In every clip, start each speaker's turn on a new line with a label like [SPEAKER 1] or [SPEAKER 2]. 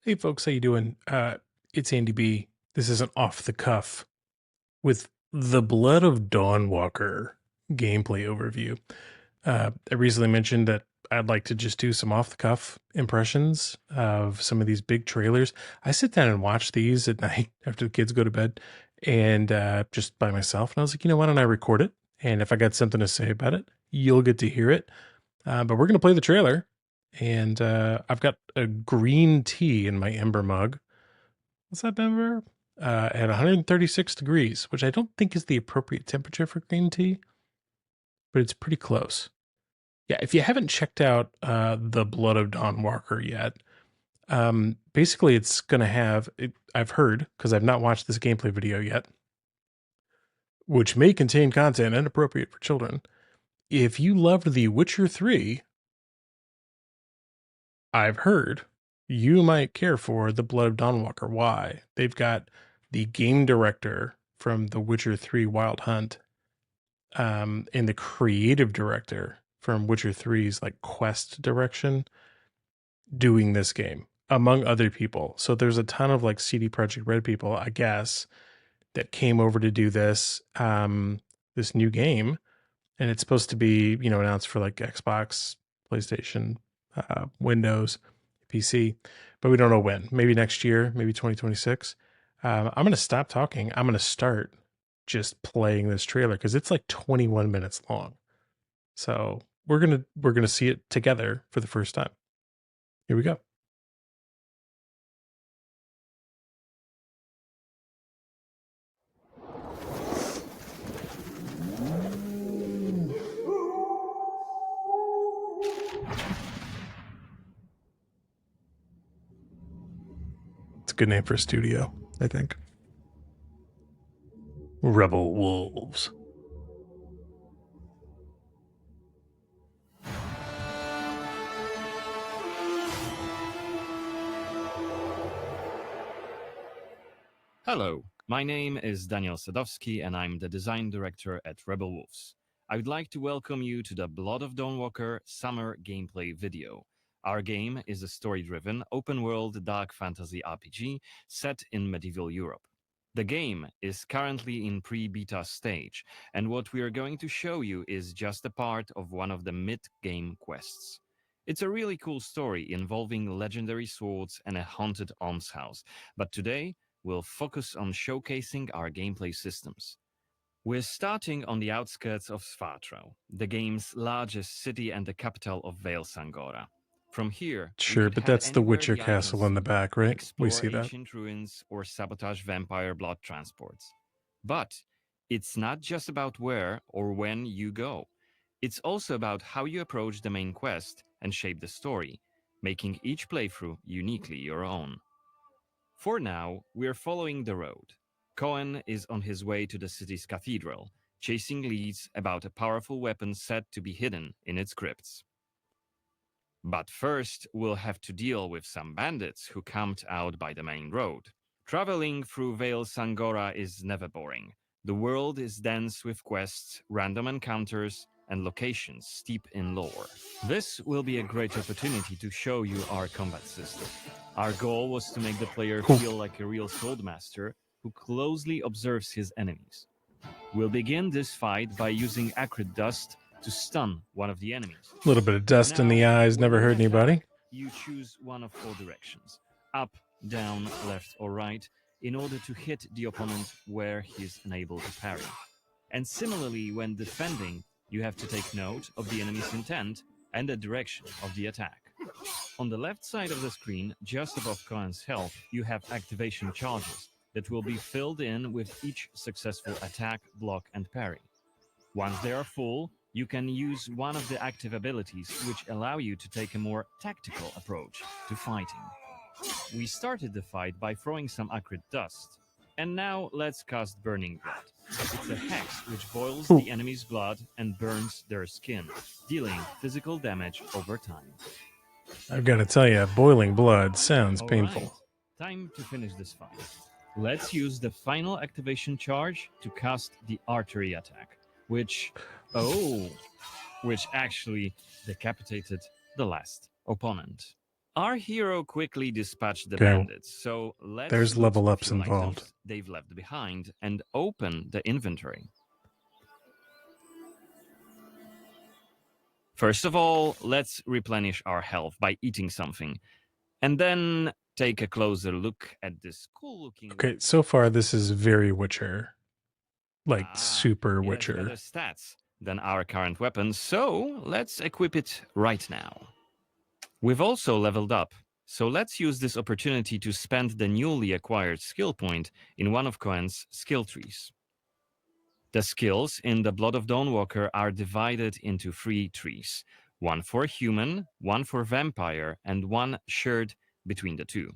[SPEAKER 1] Hey folks, how you doing? It's Andy B. This is an off the cuff with the Blood of Dawnwalker gameplay overview. I recently mentioned that I'd like to just do some off the cuff impressions of some of these big trailers. I sit down and watch these at night after the kids go to bed and just by myself. And I was like, why don't I record it? And if I got something to say about it, you'll get to hear it. But we're going to play the trailer. And I've got a green tea in my Ember mug. What's that number? At 136 degrees, which I don't think is the appropriate temperature for green tea, but it's pretty close. Yeah, if you haven't checked out the Blood of Dawnwalker yet, basically it's going to have, I've heard, because I've not watched this gameplay video yet, which may contain content inappropriate for children. If you loved The Witcher 3, I've heard you might care for The Blood of Dawnwalker. Why? They've got the game director from The Witcher 3 Wild Hunt, and the creative director from Witcher 3's like quest direction doing this game, among other people. So there's a ton of like CD Projekt Red people, I guess, that came over to do this new game, and it's supposed to be, announced for like Xbox, PlayStation, Windows, PC, but we don't know when. Maybe next year, maybe 2026. I'm going to stop talking. I'm going to start just playing this trailer because it's like 21 minutes long. So we're gonna see it together for the first time. Here we go. It's a good name for a studio, I think. Rebel Wolves.
[SPEAKER 2] Hello, my name is Daniel Sadowski and I'm the design director at Rebel Wolves. I would like to welcome you to the Blood of Dawnwalker summer gameplay video. Our game is a story-driven, open-world dark fantasy RPG set in medieval Europe. The game is currently in pre-beta stage, and what we are going to show you is just a part of one of the mid-game quests. It's a really cool story involving legendary swords and a haunted almshouse, but today we'll focus on showcasing our gameplay systems. We're starting on the outskirts of Svatro, the game's largest city and the capital of Vale Sangora. From here, we
[SPEAKER 1] Sure,
[SPEAKER 2] could
[SPEAKER 1] but
[SPEAKER 2] head
[SPEAKER 1] that's the
[SPEAKER 2] anywhere
[SPEAKER 1] Witcher
[SPEAKER 2] the eye can
[SPEAKER 1] castle in the
[SPEAKER 2] see,
[SPEAKER 1] back, right? We
[SPEAKER 2] explore
[SPEAKER 1] see that.
[SPEAKER 2] ancient ruins, or sabotage vampire blood transports. But it's not just about where or when you go. It's also about how you approach the main quest and shape the story, making each playthrough uniquely your own. For now, we're following the road. Cohen is on his way to the city's cathedral, chasing leads about a powerful weapon said to be hidden in its crypts. But first, we'll have to deal with some bandits who camped out by the main road. Traveling through Vale Sangora is never boring. The world is dense with quests, random encounters, and locations steep in lore. This will be a great opportunity to show you our combat system. Our goal was to make the player feel like a real swordmaster who closely observes his enemies. We'll begin this fight by using acrid dust to stun one of the enemies.
[SPEAKER 1] A little bit of dust in the eyes,
[SPEAKER 2] When
[SPEAKER 1] never
[SPEAKER 2] you
[SPEAKER 1] hurt anybody.
[SPEAKER 2] attack, you choose one of 4 directions: up, down, left, or right, in order to hit the opponent where he's unable to parry. And similarly, when defending, you have to take note of the enemy's intent and the direction of the attack. On the left side of the screen, just above Cohen's health, you have activation charges that will be filled in with each successful attack, block, and parry. Once they are full, you can use one of the active abilities which allow you to take a more tactical approach to fighting. We started the fight by throwing some acrid dust. And now let's cast Burning Blood. It's a hex which boils the enemy's blood and burns their skin, dealing physical damage over time.
[SPEAKER 1] I've got to tell you, boiling blood sounds painful.
[SPEAKER 2] Alright, time to finish this fight. Let's use the final activation charge to cast the artery attack, which actually decapitated the last opponent. Our hero quickly dispatched the
[SPEAKER 1] Okay,
[SPEAKER 2] bandits, so let's
[SPEAKER 1] there's
[SPEAKER 2] loot
[SPEAKER 1] level
[SPEAKER 2] a
[SPEAKER 1] ups
[SPEAKER 2] few
[SPEAKER 1] involved.
[SPEAKER 2] items they've left behind and open the inventory. First of all, let's replenish our health by eating something, and then take a closer look at this cool-looking
[SPEAKER 1] Okay,
[SPEAKER 2] weapon.
[SPEAKER 1] so far this is very Witcher. Like super
[SPEAKER 2] It has better
[SPEAKER 1] Witcher.
[SPEAKER 2] stats than our current weapon, so let's equip it right now. We've also leveled up, so let's use this opportunity to spend the newly acquired skill point in one of Cohen's skill trees. The skills in the Blood of Dawnwalker are divided into 3 trees, one for human, one for vampire, and one shared between the two.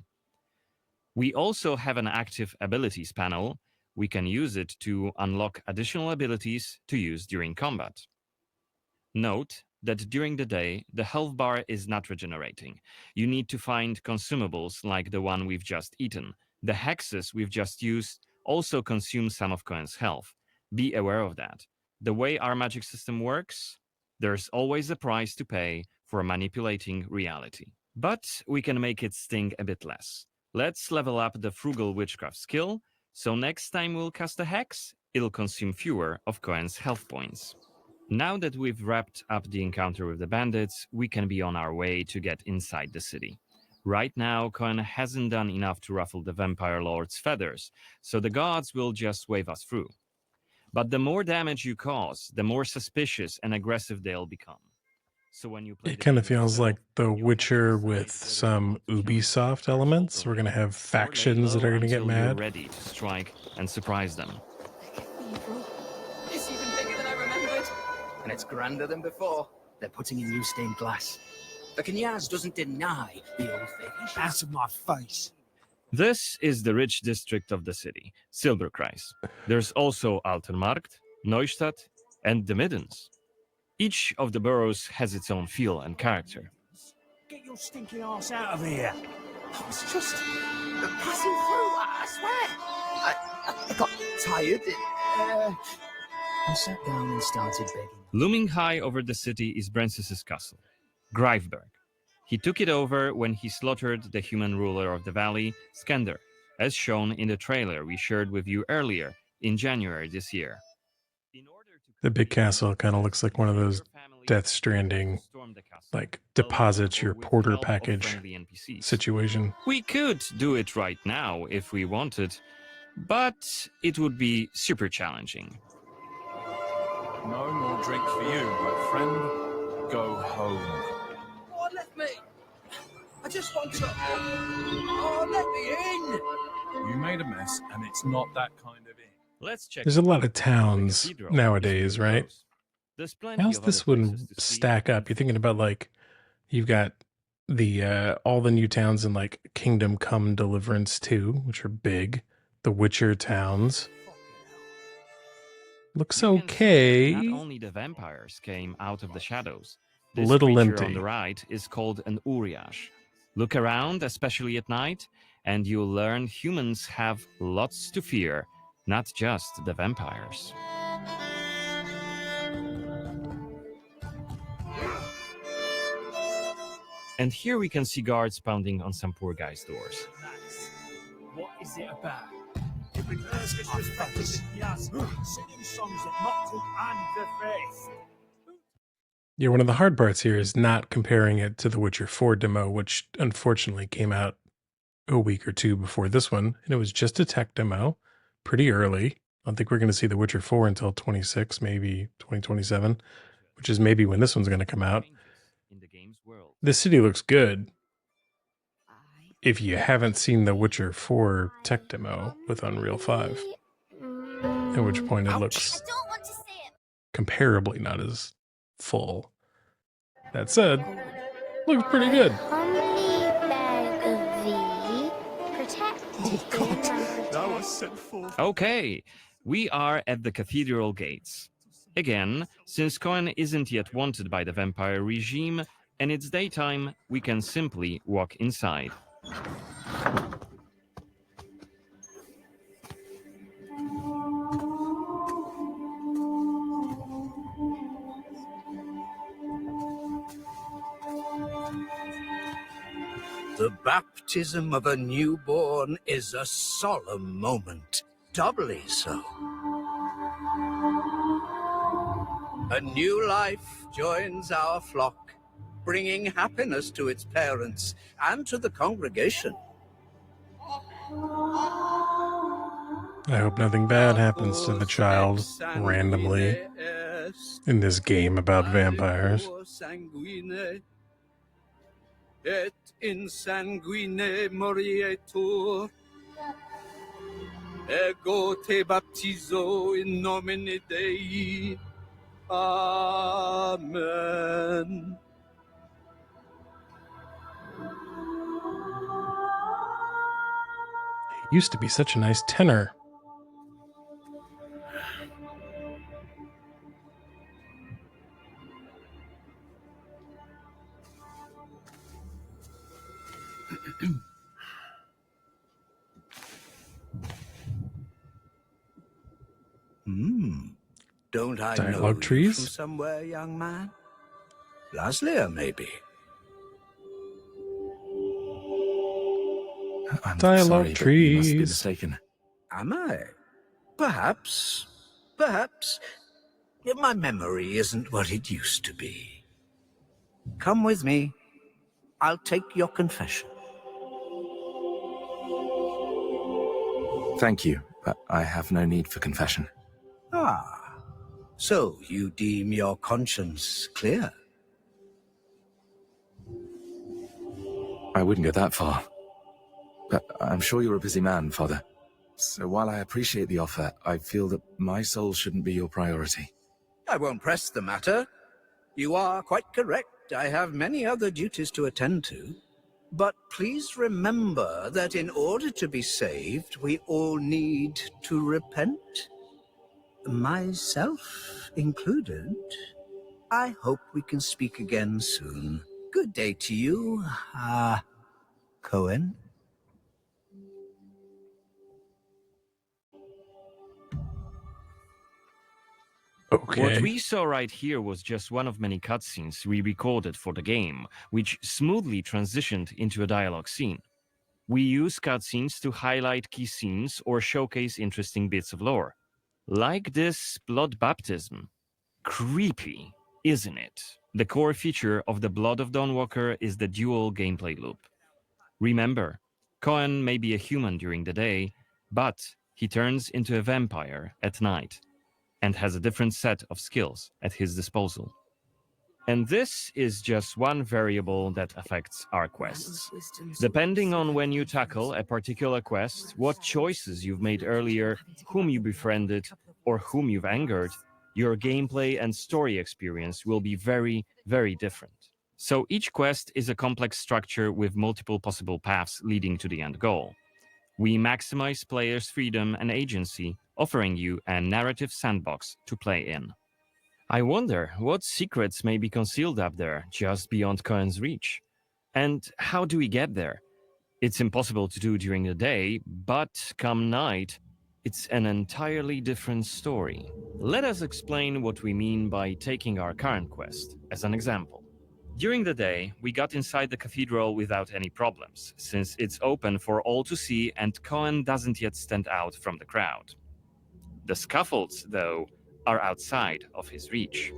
[SPEAKER 2] We also have an active abilities panel. We can use it to unlock additional abilities to use during combat. Note that during the day, the health bar is not regenerating. You need to find consumables like the one we've just eaten. The hexes we've just used also consume some of Cohen's health. Be aware of that. The way our magic system works, there's always a price to pay for manipulating reality. But we can make it sting a bit less. Let's level up the frugal witchcraft skill, so next time we'll cast a hex, it'll consume fewer of Cohen's health points. Now that we've wrapped up the encounter with the bandits, we can be on our way to get inside the city. Right now, Cohen hasn't done enough to ruffle the vampire lord's feathers, so the gods will just wave us through. But the more damage you cause, the more suspicious and aggressive they'll become. So when you play
[SPEAKER 1] It
[SPEAKER 2] the
[SPEAKER 1] kind of
[SPEAKER 2] game
[SPEAKER 1] feels like
[SPEAKER 2] yourself,
[SPEAKER 1] The
[SPEAKER 2] you'll have to
[SPEAKER 1] Witcher
[SPEAKER 2] decide
[SPEAKER 1] with
[SPEAKER 2] whether you
[SPEAKER 1] some
[SPEAKER 2] want to challenge the
[SPEAKER 1] Ubisoft
[SPEAKER 2] vampire's
[SPEAKER 1] elements. We're going to
[SPEAKER 2] authority,
[SPEAKER 1] have
[SPEAKER 2] or lay
[SPEAKER 1] factions that
[SPEAKER 2] low
[SPEAKER 1] are going to get
[SPEAKER 2] until you're
[SPEAKER 1] mad.
[SPEAKER 2] ready to strike and surprise them.
[SPEAKER 3] It's even bigger than I remembered. And it's grander than before. They're putting in new stained glass. The Knyaz doesn't deny the old faith.
[SPEAKER 4] Out of my face.
[SPEAKER 2] This is the rich district of the city, Silberkreis. There's also Altenmarkt, Neustadt, and the Middens. Each of the boroughs has its own feel and character.
[SPEAKER 4] Get your stinking ass out of here.
[SPEAKER 3] I was just passing through, I swear. I got tired. I sat down and started begging.
[SPEAKER 2] Looming high over the city is Brensis's castle, Greifberg. He took it over when he slaughtered the human ruler of the valley, Skender, as shown in the trailer we shared with you earlier in January this year.
[SPEAKER 1] The big castle kind of looks like one of those Death Stranding, like deposits your porter package situation.
[SPEAKER 2] We could do it right now if we wanted, but it would be super challenging.
[SPEAKER 5] No more drink for you, my friend. Go home.
[SPEAKER 3] Oh, let me. I just want to. Oh, let me in.
[SPEAKER 5] You made a mess, and it's not that kind of inn.
[SPEAKER 2] Let's check.
[SPEAKER 1] There's a lot of towns nowadays, right? How's this one stack up? You're thinking about like you've got the all the new towns in like Kingdom Come Deliverance 2, which are big. The Witcher towns. Looks okay.
[SPEAKER 2] Not only the vampires came out of the shadows. This
[SPEAKER 1] Little
[SPEAKER 2] creature
[SPEAKER 1] empty.
[SPEAKER 2] on the right is called an Uriash. Look around, especially at night, and you'll learn humans have lots to fear, not just the vampires. And here we can see guards pounding on some poor guy's doors.
[SPEAKER 4] What is it about? You've been disrespecting the Knyaz, singing songs that mock them and the faith.
[SPEAKER 1] Yeah, one of the hard parts here is not comparing it to the Witcher 4 demo, which unfortunately came out a week or two before this one, and it was just a tech demo, pretty early. I don't think we're going to see the Witcher 4 until 26, maybe 2027, which is maybe when this one's going to come out. This city looks good. If you haven't seen the Witcher 4 tech demo with Unreal 5, at which point it looks comparably not as full. That said, looks pretty good.
[SPEAKER 2] Okay, we are at the cathedral gates. Again, since Cohen isn't yet wanted by the vampire regime, and it's daytime, we can simply walk inside.
[SPEAKER 3] The baptism of a newborn is a solemn moment, doubly so. A new life joins our flock, bringing happiness to its parents and to the congregation.
[SPEAKER 1] I hope nothing bad happens to the child randomly in this game about vampires.
[SPEAKER 3] Et insanguine morietur. Ego te baptizo in nomine Dei. Amen.
[SPEAKER 1] He used to be such a nice tenor.
[SPEAKER 3] Don't I
[SPEAKER 1] Dialogue
[SPEAKER 3] know you
[SPEAKER 1] trees?
[SPEAKER 3] from somewhere, young man? Laslia, maybe.
[SPEAKER 5] I'm
[SPEAKER 1] Dialogue
[SPEAKER 5] sorry, but you must be
[SPEAKER 1] trees.
[SPEAKER 5] mistaken.
[SPEAKER 3] Am I? Perhaps. Perhaps. Yet my memory isn't what it used to be. Come with me. I'll take your confession.
[SPEAKER 5] Thank you, but I have no need for confession.
[SPEAKER 3] Ah, so you deem your conscience clear?
[SPEAKER 5] I wouldn't go that far. But I'm sure you're a busy man, Father. So while I appreciate the offer, I feel that my soul shouldn't be your priority.
[SPEAKER 3] I won't press the matter. You are quite correct. I have many other duties to attend to. But please remember that in order to be saved, we all need to repent. Myself included. I hope we can speak again soon. Good day to you, Cohen.
[SPEAKER 1] Okay.
[SPEAKER 2] What we saw right here was just one of many cutscenes we recorded for the game, which smoothly transitioned into a dialogue scene. We use cutscenes to highlight key scenes or showcase interesting bits of lore. Like this blood baptism. Creepy, isn't it? The core feature of the Blood of Dawnwalker is the dual gameplay loop. Remember, Cohen may be a human during the day, but he turns into a vampire at night and has a different set of skills at his disposal. And this is just one variable that affects our quests. Depending on when you tackle a particular quest, what choices you've made earlier, whom you befriended, or whom you've angered, your gameplay and story experience will be very, very different. So each quest is a complex structure with multiple possible paths leading to the end goal. We maximize players' freedom and agency, offering you a narrative sandbox to play in. I wonder what secrets may be concealed up there, just beyond Cohen's reach. And how do we get there? It's impossible to do during the day, but come night, it's an entirely different story. Let us explain what we mean by taking our current quest as an example. During the day, we got inside the cathedral without any problems, since it's open for all to see and Cohen doesn't yet stand out from the crowd. The scaffolds, though, are outside of his reach.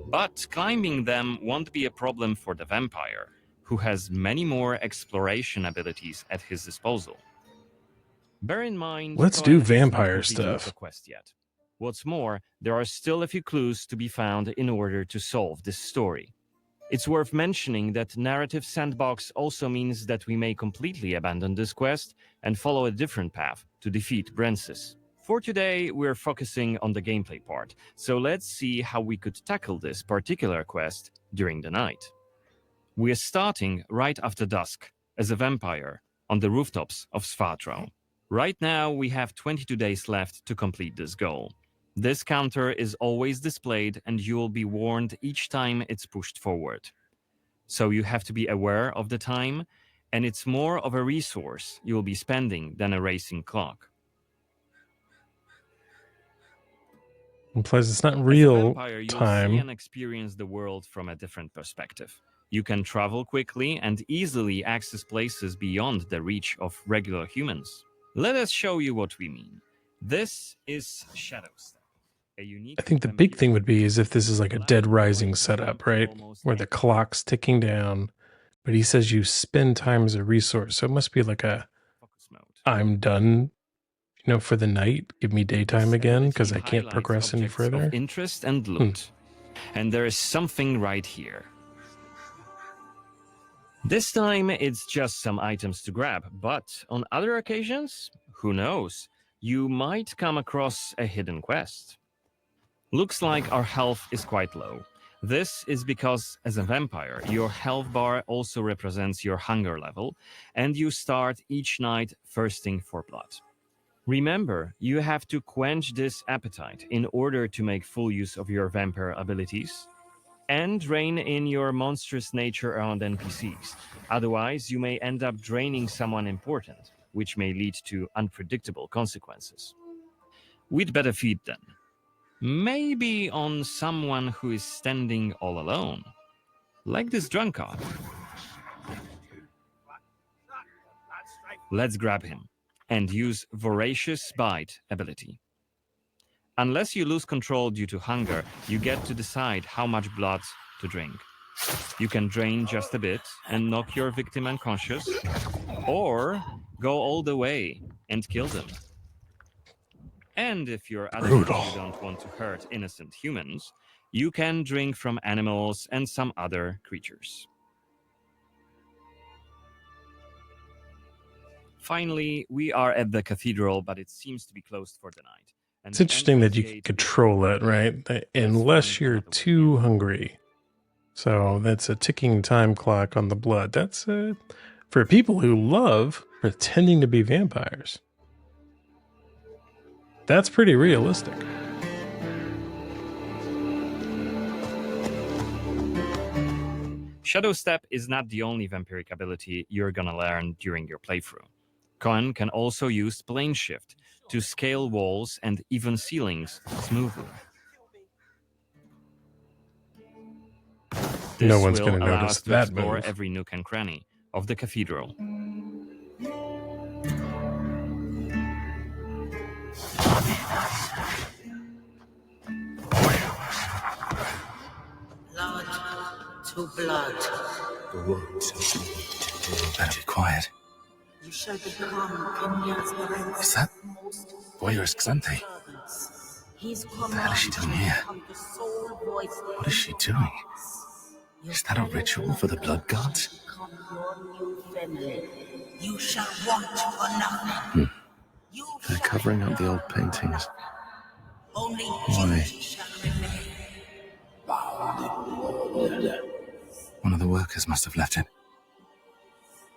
[SPEAKER 2] But climbing them won't be a problem for the vampire, who has many more exploration abilities at his disposal. Bear in mind,
[SPEAKER 1] Let's
[SPEAKER 2] Cohen
[SPEAKER 1] do
[SPEAKER 2] hasn't
[SPEAKER 1] vampire
[SPEAKER 2] completed
[SPEAKER 1] stuff.
[SPEAKER 2] the quest yet. What's more, there are still a few clues to be found in order to solve this story. It's worth mentioning that narrative sandbox also means that we may completely abandon this quest and follow a different path to defeat Brensis. For today, we're focusing on the gameplay part, so let's see how we could tackle this particular quest during the night. We're starting right after dusk, as a vampire, on the rooftops of Svatro. Right now, we have 22 days left to complete this goal. This counter is always displayed and you will be warned each time it's pushed forward. So you have to be aware of the time, and it's more of a resource you will be spending than a racing clock.
[SPEAKER 1] And plus, it's not
[SPEAKER 2] As a
[SPEAKER 1] real
[SPEAKER 2] vampire, you'll see
[SPEAKER 1] time.
[SPEAKER 2] and experience the world from a different perspective. You can travel quickly and easily access places beyond the reach of regular humans. Let us show you what we mean. This is Shadow Step, a unique
[SPEAKER 1] I think the big thing would be is if this is like a Dead Rising setup, right? Where the clock's ticking down, but he says you spend time as a resource. So it must be like a
[SPEAKER 2] focus mode.
[SPEAKER 1] I'm done, for the night. Give me daytime again because I can't progress any further.
[SPEAKER 2] Of interest and loot. And there is something right here. This time it's just some items to grab, but on other occasions, who knows? You might come across a hidden quest. Looks like our health is quite low. This is because, as a vampire, your health bar also represents your hunger level, and you start each night thirsting for blood. Remember, you have to quench this appetite in order to make full use of your vampire abilities, and rein in your monstrous nature around NPCs. Otherwise, you may end up draining someone important, which may lead to unpredictable consequences. We'd better feed them. Maybe on someone who is standing all alone, like this drunkard. Let's grab him and use Voracious Bite ability. Unless you lose control due to hunger, you get to decide how much blood to drink. You can drain just a bit and knock your victim unconscious, or go all the way and kill them. And if you're adamant you don't want to hurt innocent humans, you can drink from animals and some other creatures. Finally, we are at the cathedral, but it seems to be closed for the night.
[SPEAKER 1] It's interesting that you can control it, right? Unless you're too hungry. So that's a ticking time clock on the blood. That's for people who love pretending to be vampires. That's pretty realistic.
[SPEAKER 2] Shadow Step is not the only vampiric ability you're gonna learn during your playthrough. Cohen can also use Plane Shift to scale walls and even ceilings smoothly.
[SPEAKER 1] No one's
[SPEAKER 2] going
[SPEAKER 1] going to notice that move.
[SPEAKER 2] Every nook and cranny of the cathedral.
[SPEAKER 6] Blood to blood.
[SPEAKER 5] Better be quiet.
[SPEAKER 6] You shall become Kenya's prince.
[SPEAKER 5] Is that Voyeurs Xanthe? What the hell is she doing here? What is she doing? Is that a ritual for the blood gods?
[SPEAKER 6] Become your new family. You shall want for nothing.
[SPEAKER 5] They're covering up the old paintings.
[SPEAKER 6] Only
[SPEAKER 5] Why?
[SPEAKER 6] shall remain.
[SPEAKER 5] One of the workers must have left it.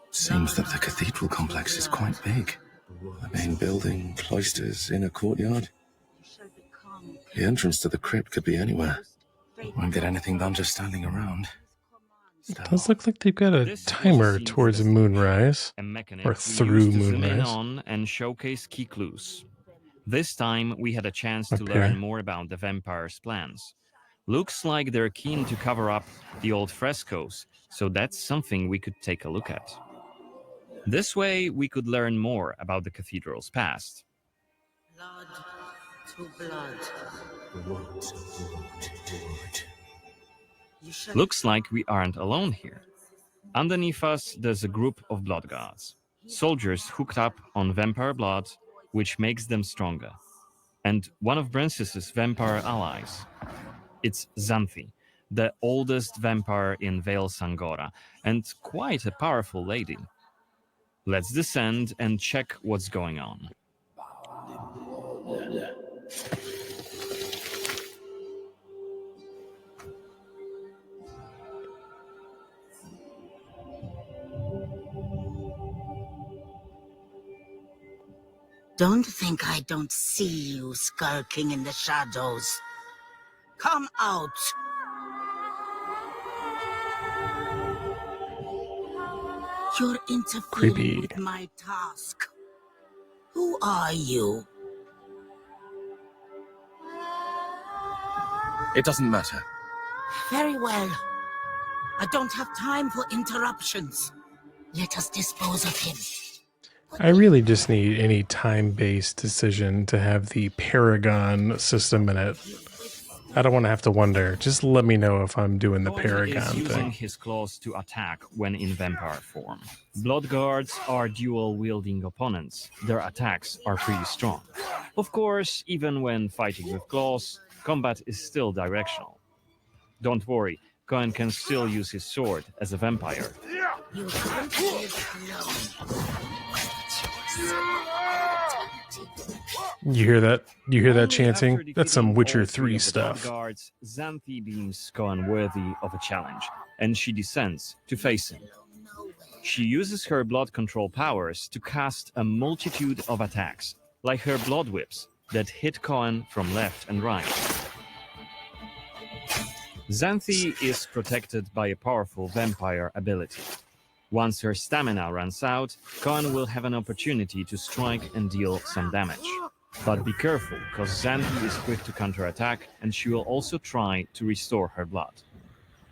[SPEAKER 5] Seems that the cathedral complex is quite big. The main building, cloisters, inner courtyard. The entrance to the crypt could be anywhere. Won't get anything done just standing around.
[SPEAKER 1] It does look like they've got a timer towards moonrise, or through moonrise.
[SPEAKER 2] Zoom in on and showcase key clues. This time we had a chance to learn more about the vampire's plans. Looks like they're keen to cover up the old frescoes, so that's something we could take a look at. This way we could learn more about the cathedral's past.
[SPEAKER 6] Blood to blood.
[SPEAKER 2] Looks like we aren't alone here. Underneath us, there's a group of blood gods. Soldiers hooked up on vampire blood, which makes them stronger. And one of Brances's vampire allies. It's Xanthe, the oldest vampire in Vale Sangora, and quite a powerful lady. Let's descend and check what's going on.
[SPEAKER 6] Don't think I don't see you skulking in the shadows. Come out! You're interfering with my task. Who are you?
[SPEAKER 5] It doesn't matter.
[SPEAKER 6] Very well. I don't have time for interruptions. Let us dispose of him.
[SPEAKER 1] I really just need any time-based decision to have the Paragon system in it. I don't want to have to wonder. Just let me know if I'm doing the
[SPEAKER 2] Cohen is
[SPEAKER 1] Paragon
[SPEAKER 2] using
[SPEAKER 1] thing.
[SPEAKER 2] his claws to attack when in vampire form. Blood guards are dual-wielding opponents. Their attacks are pretty strong. Of course, even when fighting with claws, combat is still directional. Don't worry, Cohen can still use his sword as a vampire.
[SPEAKER 6] You can't live
[SPEAKER 1] You hear that? You hear that
[SPEAKER 2] Only after
[SPEAKER 1] chanting? That's some
[SPEAKER 2] defeating
[SPEAKER 1] Witcher
[SPEAKER 2] all three
[SPEAKER 1] 3
[SPEAKER 2] of the Blood
[SPEAKER 1] stuff.
[SPEAKER 2] guards, Xanthi deems Cohen worthy of a challenge, and she descends to face him. She uses her blood control powers to cast a multitude of attacks, like her blood whips, that hit Cohen from left and right. Xanthi is protected by a powerful vampire ability. Once her stamina runs out, Cohen will have an opportunity to strike and deal some damage. But be careful, because Xanthi is quick to counterattack, and she will also try to restore her blood.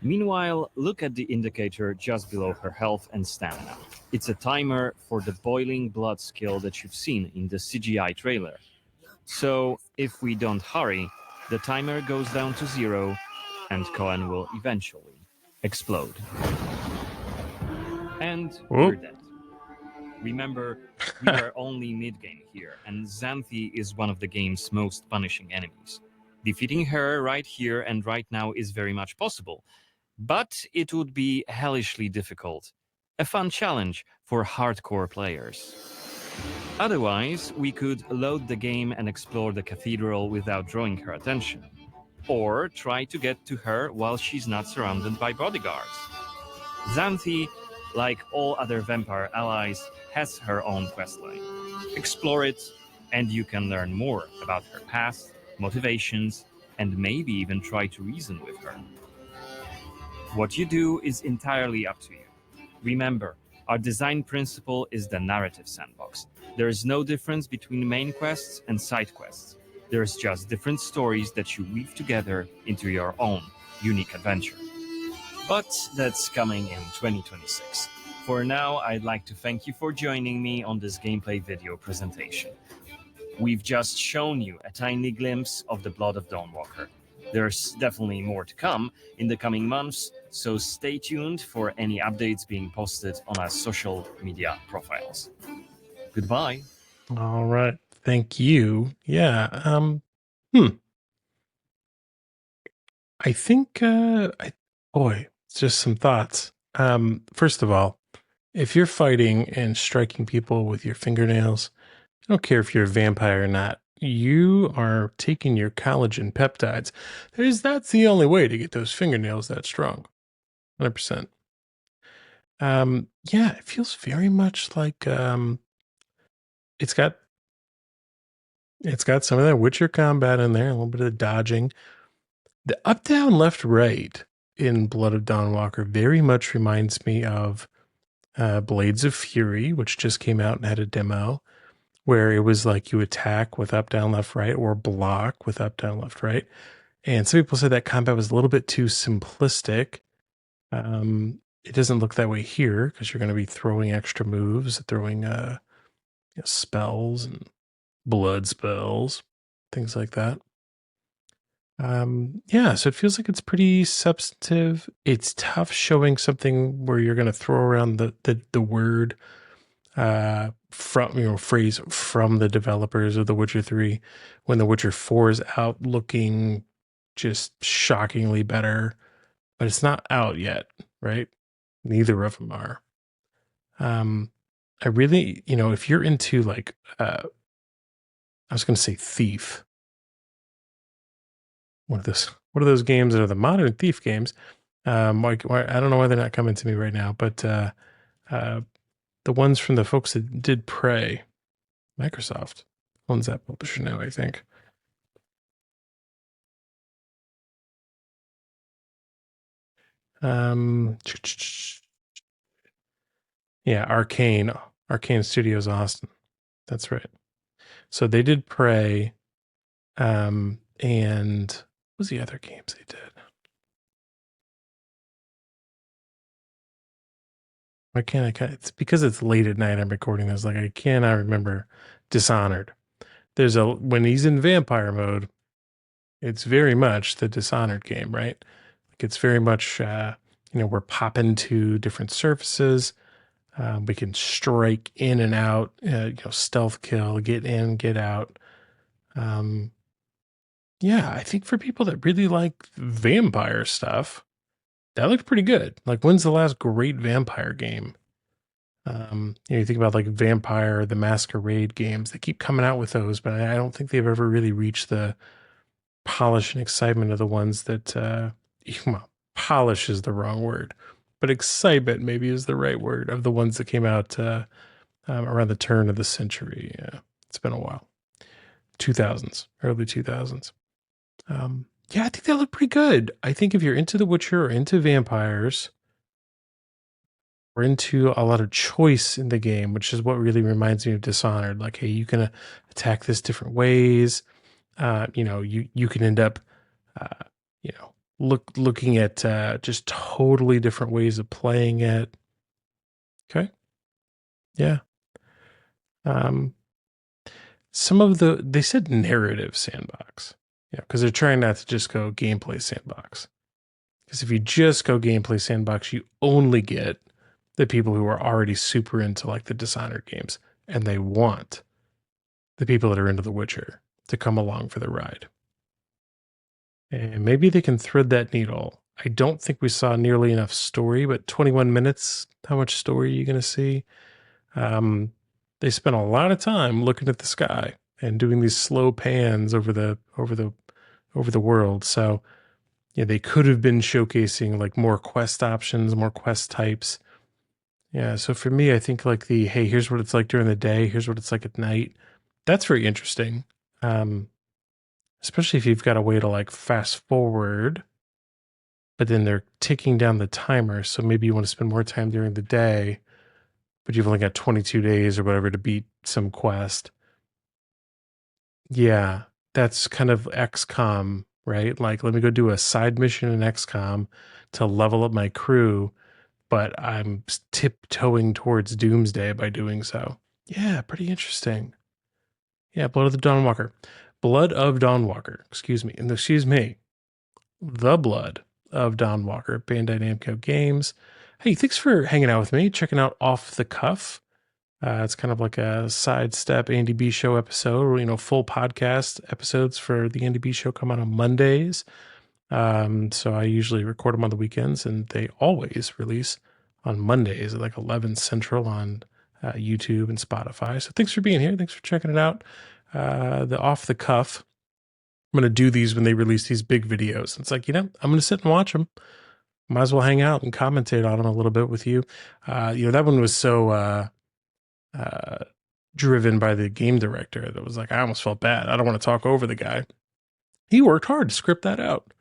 [SPEAKER 2] Meanwhile, look at the indicator just below her health and stamina. It's a timer for the boiling blood skill that you've seen in the CGI trailer. So, if we don't hurry, the timer goes down to 0, and Cohen will eventually explode. And we're dead. Remember, we are only mid-game here, and Xanthi is one of the game's most punishing enemies. Defeating her right here and right now is very much possible, but it would be hellishly difficult. A fun challenge for hardcore players. Otherwise, we could load the game and explore the cathedral without drawing her attention. Or try to get to her while she's not surrounded by bodyguards. Xanthi, like all other vampire allies, has her own questline. Explore it, and you can learn more about her past, motivations, and maybe even try to reason with her. What you do is entirely up to you. Remember, our design principle is the narrative sandbox. There is no difference between main quests and side quests. There's just different stories that you weave together into your own unique adventure. But that's coming in 2026. For now, I'd like to thank you for joining me on this gameplay video presentation. We've just shown you a tiny glimpse of the Blood of Dawnwalker. There's definitely more to come in the coming months, so stay tuned for any updates being posted on our social media profiles. Goodbye.
[SPEAKER 1] All right. Thank you. Yeah. I think it's just some thoughts. First of all, if you're fighting and striking people with your fingernails, I don't care if you're a vampire or not, you are taking your collagen peptides. That's the only way to get those fingernails that strong. 100%. Yeah, it feels very much like it's got some of that Witcher combat in there, a little bit of dodging. The up, down, left, right in Blood of Dawnwalker very much reminds me of Blades of Fury, which just came out and had a demo, where it was like you attack with up, down, left, right, or block with up, down, left, right. And some people said that combat was a little bit too simplistic. It doesn't look that way here because you're going to be throwing extra moves, throwing spells and blood spells, things like that. Yeah, so it feels like it's pretty substantive. It's tough showing something where you're going to throw around the word phrase from the developers of The Witcher 3 when The Witcher 4 is out looking just shockingly better, but it's not out yet, right? Neither of them are. I really, if you're into like I was going to say Thief. What are those games that are the modern Thief games? I don't know why they're not coming to me right now, but the ones from the folks that did Prey, Microsoft owns that publisher now, I think. Yeah, Arcane Studios Austin. That's right. So they did Prey, and what was the other games they did? Why can't I? It's because it's late at night. I'm recording this. Like I cannot remember Dishonored. When he's in vampire mode, it's very much the Dishonored game, right? Like it's very much, we're popping to different surfaces. We can strike in and out, stealth kill, get in, get out. Yeah, I think for people that really like vampire stuff, that looked pretty good. Like, when's the last great vampire game? You think about like Vampire the Masquerade games. They keep coming out with those, but I don't think they've ever really reached the polish and excitement of the ones that, well, polish is the wrong word, but excitement maybe is the right word, of the ones that came out around the turn of the century. Yeah, it's been a while. 2000s, early 2000s. Yeah, I think they look pretty good. I think if you're into The Witcher or into vampires, or into a lot of choice in the game, which is what really reminds me of Dishonored. Like, hey, you can attack this different ways. You can end up, uh, looking at just totally different ways of playing it. Okay, yeah. They said narrative sandbox, because they're trying not to just go gameplay sandbox. Because if you just go gameplay sandbox, you only get the people who are already super into like the Dishonored games, and they want the people that are into The Witcher to come along for the ride. And maybe they can thread that needle. I don't think we saw nearly enough story, but 21 minutes, how much story are you going to see? They spent a lot of time looking at the sky and doing these slow pans over the world. So yeah, they could have been showcasing like more quest options, more quest types. Yeah, so for me, I think like hey, here's what it's like during the day, here's what it's like at night. That's very interesting. Especially if you've got a way to like fast forward, but then they're ticking down the timer. So maybe you want to spend more time during the day, but you've only got 22 days or whatever to beat some quest. Yeah, that's kind of XCOM, right? Like, let me go do a side mission in XCOM to level up my crew, but I'm tiptoeing towards doomsday by doing so. Yeah, pretty interesting. Yeah, Blood of the Dawnwalker. Blood of Dawnwalker, excuse me. The Blood of Dawnwalker, Bandai Namco Games. Hey, thanks for hanging out with me, checking out Off the Cuff. It's kind of like a sidestep Andy B Show episode. Full podcast episodes for the Andy B Show come out on Mondays. So I usually record them on the weekends, and they always release on Mondays at like 11 Central on YouTube and Spotify. So thanks for being here. Thanks for checking it out. The Off the Cuff. I'm going to do these when they release these big videos. It's like, I'm going to sit and watch them. Might as well hang out and commentate on them a little bit with you. That one was so driven by the game director that was like, I almost felt bad. I don't want to talk over the guy. He worked hard to script that out.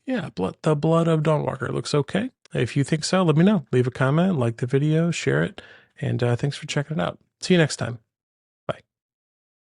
[SPEAKER 1] Yeah, the Blood of Dawnwalker looks okay. If you think so, let me know. Leave a comment, like the video, share it, and thanks for checking it out. See you next time.